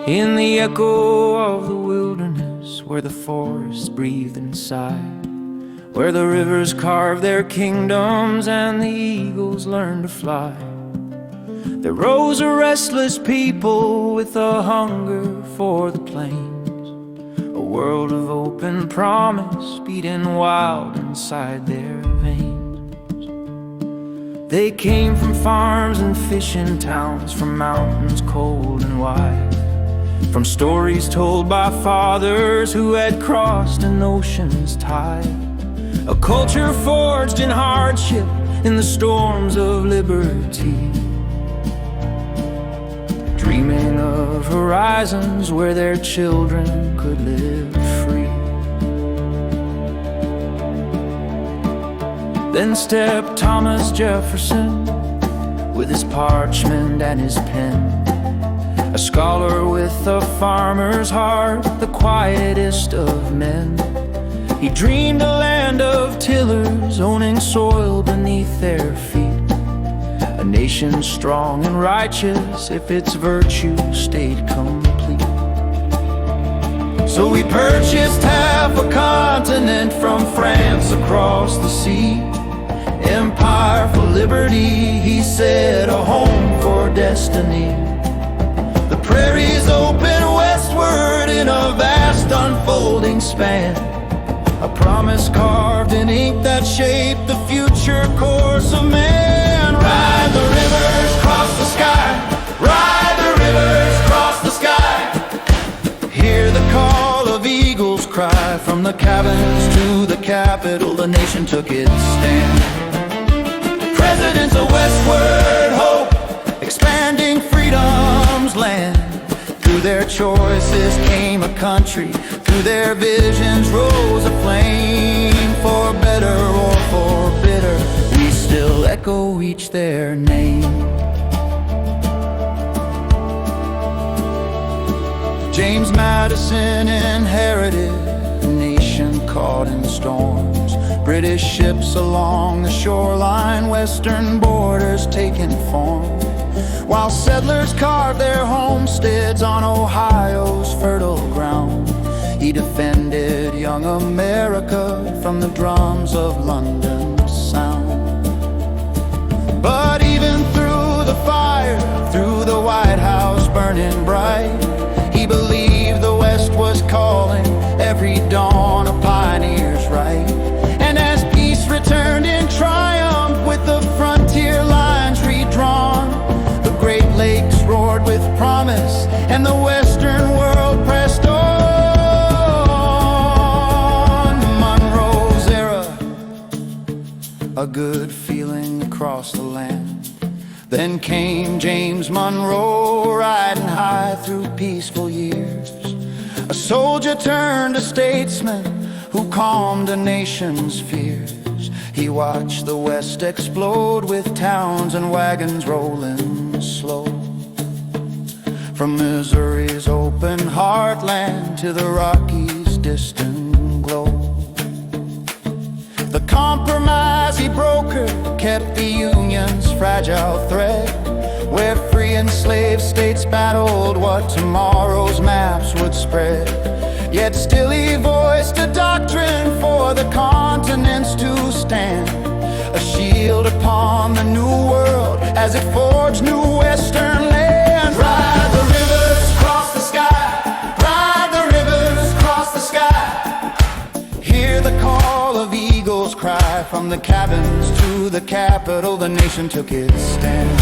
In the echo of the wilderness, where the forests breathe inside, where the rivers carve their kingdoms and the eagles learn to fly, there rose a restless people with a hunger for the plains, a world of open promise beating wild inside their veins. They came from farms and fishing towns, from mountains cold and wide, from stories told by fathers who had crossed an ocean's tide, a culture forged in hardship, in the storms of liberty, dreaming of horizons where their children could live free. Then stepped Thomas Jefferson with his parchment and his pen, a scholar with a farmer's heart, the quietest of men. He dreamed a land of tillers, owning soil beneath their feet, a nation strong and righteous if its virtue stayed complete. So we purchased half a continent from France across the sea, empire for liberty, he said, a home for destiny. The prairies open westward in a vast unfolding span, a promise carved in ink that shaped the future course of man. Ride the rivers, cross the sky, ride the rivers, cross the sky. Hear the call of eagles cry, from the cabins to the Capitol, the nation took its stand. Presidents of Westward hope, expanding freedom's land. Through their choices came a country, through their visions rose a flame. For better or for bitter, we still echo each their name. James Madison inherited a nation caught in storms, British ships along the shoreline, western borders taking form, while settlers carved their homesteads on Ohio's fertile ground. He defended young America from the drums of London's sound. But even through the fire, through the White House burning bright, he believed the West was calling, every dawn a pioneer's right. And as peace returned in triumph, with the frontier lines redrawn, the Great Lakes roared with promise, and the Western world pressed on. Monroe's era, a good feeling across the land. Then came James Monroe, riding high through peaceful years, a soldier turned a statesman who calmed a nation's fears. He watched the West explode, with towns and wagons rolling slow, from Missouri's open heartland to the Rockies' distant glow. The compromise he brokered kept the Union's fragile thread, where free and slave states battled what tomorrow's maps would spread. Yet still he voiced a doctrine for the continents to stand, a shield upon the new world as it forged new western lands. Ride the rivers, cross the sky, ride the rivers, cross the sky. Hear the call of eagles cry, from the cabins to the Capitol, the nation took its stand.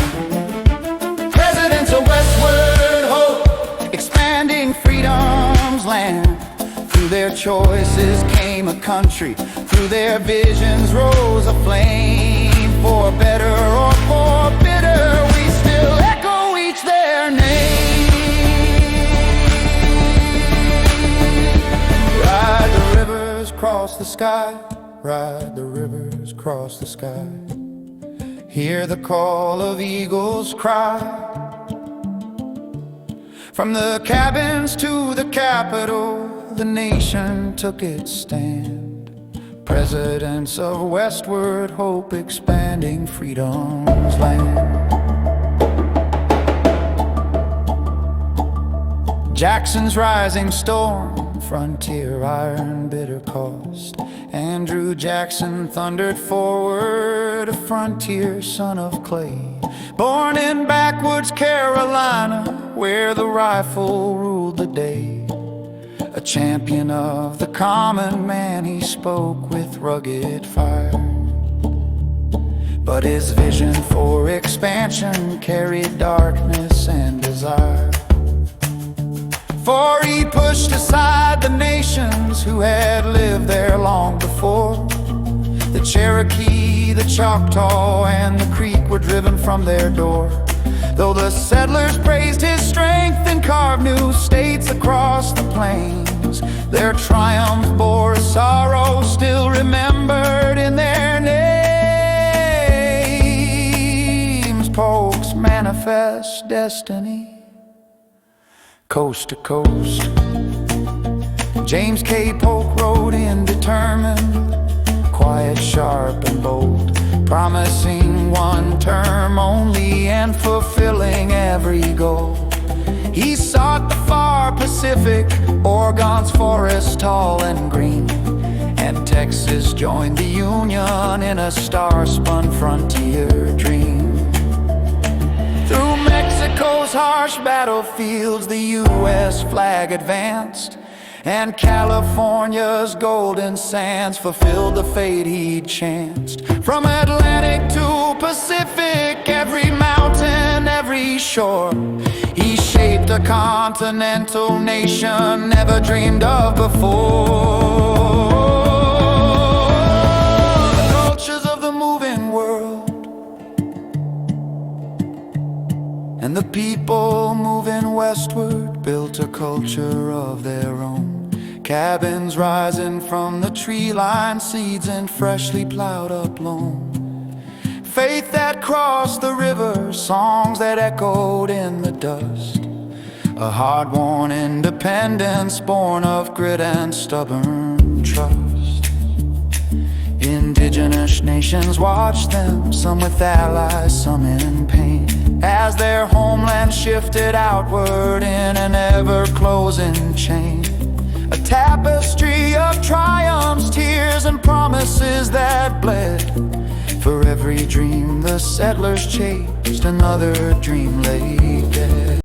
Presidents of Westward hope, expanding freedom's land. Through their choices came a country, through their visions rose a flame. For better or for bitter, we still echo each their name. Ride the rivers, cross the sky, ride the rivers, cross the sky. Hear the call of eagles cry, from the cabins to the Capitol, the nation took its stand. Presidents of Westward hope, expanding freedom's land. Jackson's rising storm, frontier iron, bitter cost. Andrew Jackson thundered forward, a frontier son of clay. Born in backwoods Carolina, where the rifle ruled the day. A champion of the common man, he spoke with rugged fire. But his vision for expansion carried darkness and desire. For he pushed aside the nations who had lived there long before. The Cherokee, the Choctaw, and the Creek were driven from their door. Though the settlers praised his strength and carved new states across the plains, their triumph bore a sorrow still remembered in their names. Polk's manifest destiny, coast to coast. James K. Polk rode in determined, quiet, sharp, and bold, promising one term only and fulfilling every goal. He sought the far Pacific, Oregon's forest tall and green, and Texas joined the Union in a star-spun frontier dream. Through Mexico's harsh battlefields, the U.S. flag advanced, and California's golden sands fulfilled the fate he'd chanced. From Atlantic to Pacific, every mountain, every shore, he shaped a continental nation never dreamed of before. The cultures of the moving world, and the people moving westward built a culture of their own. Cabins rising from the tree line, seeds in freshly plowed up loam. Faith that crossed the river, songs that echoed in the dust. A hard-won independence born of grit and stubborn trust. Indigenous nations watched them, some with allies, some in pain, as their homeland shifted outward in an ever-closing chain. A tapestry of triumphs, tears, and promises that bled. For every dream the settlers chased, another dream lay dead.